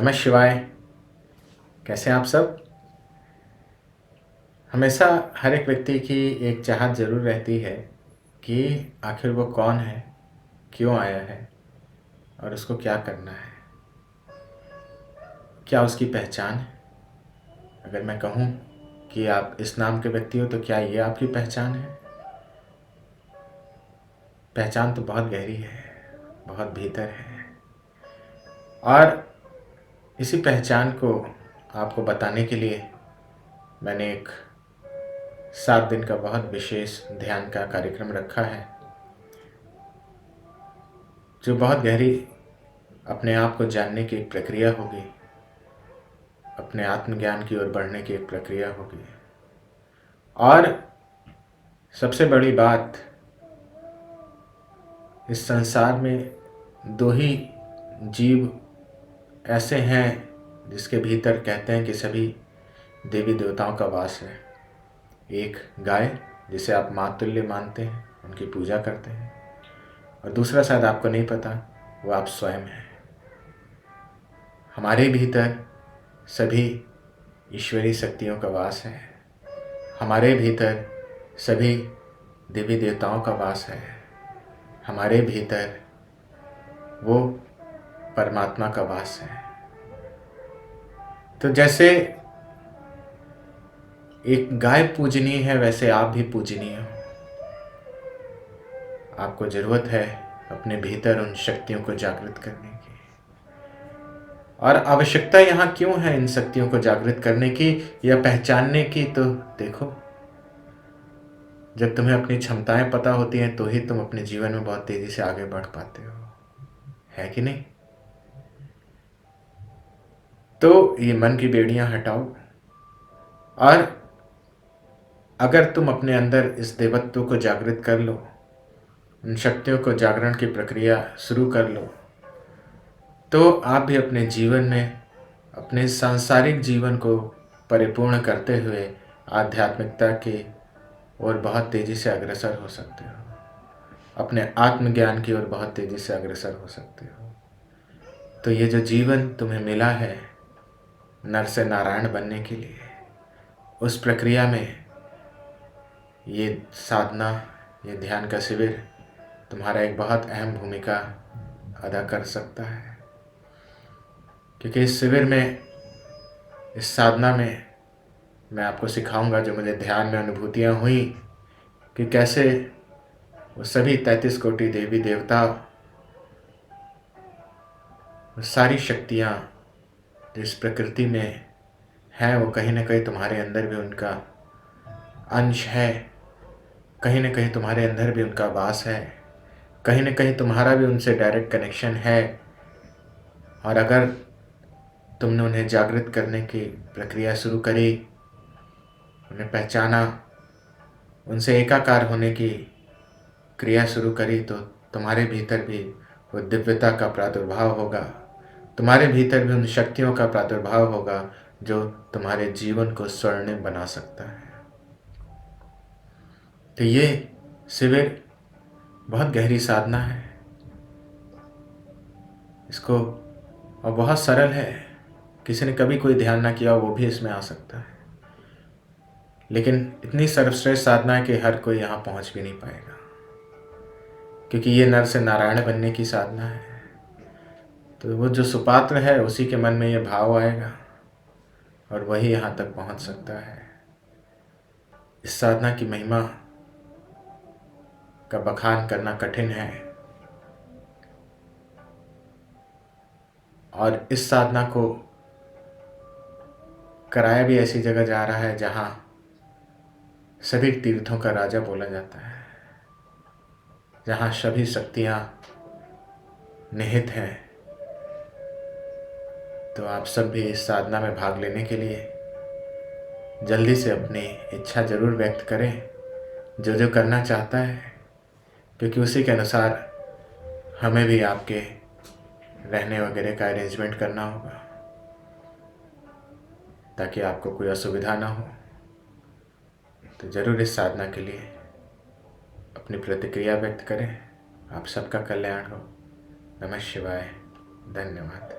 नमः शिवाय। कैसे हैं आप सब? हमेशा हर एक व्यक्ति की एक चाहत ज़रूर रहती है कि आखिर वो कौन है, क्यों आया है और उसको क्या करना है। क्या उसकी पहचान है? अगर मैं कहूँ कि आप इस नाम के व्यक्ति हो तो क्या ये आपकी पहचान है? पहचान तो बहुत गहरी है, बहुत भीतर है। और इसी पहचान को आपको बताने के लिए मैंने एक 7 दिन का बहुत विशेष ध्यान का कार्यक्रम रखा है, जो बहुत गहरी अपने आप को जानने की एक प्रक्रिया होगी, अपने आत्मज्ञान की ओर बढ़ने की एक प्रक्रिया होगी। और सबसे बड़ी बात, इस संसार में 2 ही जीव ऐसे हैं जिसके भीतर कहते हैं कि सभी देवी देवताओं का वास है। एक गाय, जिसे आप माँ तुल्य मानते हैं, उनकी पूजा करते हैं, और दूसरा शायद आपको नहीं पता, वो आप स्वयं हैं। हमारे भीतर सभी ईश्वरीय शक्तियों का वास है। हमारे भीतर सभी देवी देवताओं का वास है। हमारे भीतर वो परमात्मा का वास है। तो जैसे एक गाय पूजनीय है, वैसे आप भी पूजनीय हो। आपको ज़रूरत है अपने भीतर उन शक्तियों को जागृत करने की। और आवश्यकता यहाँ क्यों है इन शक्तियों को जागृत करने की या पहचानने की? तो देखो, जब तुम्हें अपनी क्षमताएं पता होती हैं तो ही तुम अपने जीवन में बहुत तेजी से आगे बढ़ पाते हो, है कि नहीं? तो ये मन की बेड़ियां हटाओ, और अगर तुम अपने अंदर इस देवत्व को जागृत कर लो, उन शक्तियों को जागरण की प्रक्रिया शुरू कर लो, तो आप भी अपने जीवन में, अपने सांसारिक जीवन को परिपूर्ण करते हुए आध्यात्मिकता की ओर बहुत तेज़ी से अग्रसर हो सकते हो। अपने आत्मज्ञान की ओर बहुत तेज़ी से अग्रसर हो सकते हो। तो ये जो जीवन तुम्हें मिला है नर से नारायण बनने के लिए, उस प्रक्रिया में ये साधना, ये ध्यान का शिविर तुम्हारा एक बहुत अहम भूमिका अदा कर सकता है। क्योंकि इस शिविर में, इस साधना में मैं आपको सिखाऊंगा जो मुझे ध्यान में अनुभूतियाँ हुई कि कैसे वो सभी 33 कोटि देवी देवता, वो सारी शक्तियाँ जो इस प्रकृति में हैं, वो कहीं ना कहीं तुम्हारे अंदर भी उनका अंश है। कहीं ना कहीं तुम्हारे अंदर भी उनका वास है। कहीं ना कहीं तुम्हारा भी उनसे डायरेक्ट कनेक्शन है। और अगर तुमने उन्हें जागृत करने की प्रक्रिया शुरू करी, उन्हें पहचाना, उनसे एकाकार होने की क्रिया शुरू करी, तो तुम्हारे भीतर भी वो दिव्यता का प्रादुर्भाव होगा। तुम्हारे भीतर भी उन शक्तियों का प्रादुर्भाव होगा जो तुम्हारे जीवन को स्वर्णिम बना सकता है। तो ये शिविर बहुत गहरी साधना है इसको, और बहुत सरल है। किसी ने कभी कोई ध्यान ना किया वो भी इसमें आ सकता है। लेकिन इतनी सर्वश्रेष्ठ साधना है कि हर कोई यहाँ पहुँच भी नहीं पाएगा, क्योंकि ये नर से नारायण बनने की साधना है। तो वो जो सुपात्र है उसी के मन में ये भाव आएगा और वही यहाँ तक पहुँच सकता है। इस साधना की महिमा का बखान करना कठिन है, और इस साधना को कराया भी ऐसी जगह जा रहा है जहाँ सभी तीर्थों का राजा बोला जाता है, जहाँ सभी शक्तियाँ निहित हैं। तो आप सब भी इस साधना में भाग लेने के लिए जल्दी से अपनी इच्छा ज़रूर व्यक्त करें, जो जो करना चाहता है, क्योंकि उसी के अनुसार हमें भी आपके रहने वगैरह का अरेंजमेंट करना होगा, ताकि आपको कोई असुविधा ना हो। तो ज़रूर इस साधना के लिए अपनी प्रतिक्रिया व्यक्त करें। आप सबका कल्याण हो। नमः शिवाय। धन्यवाद।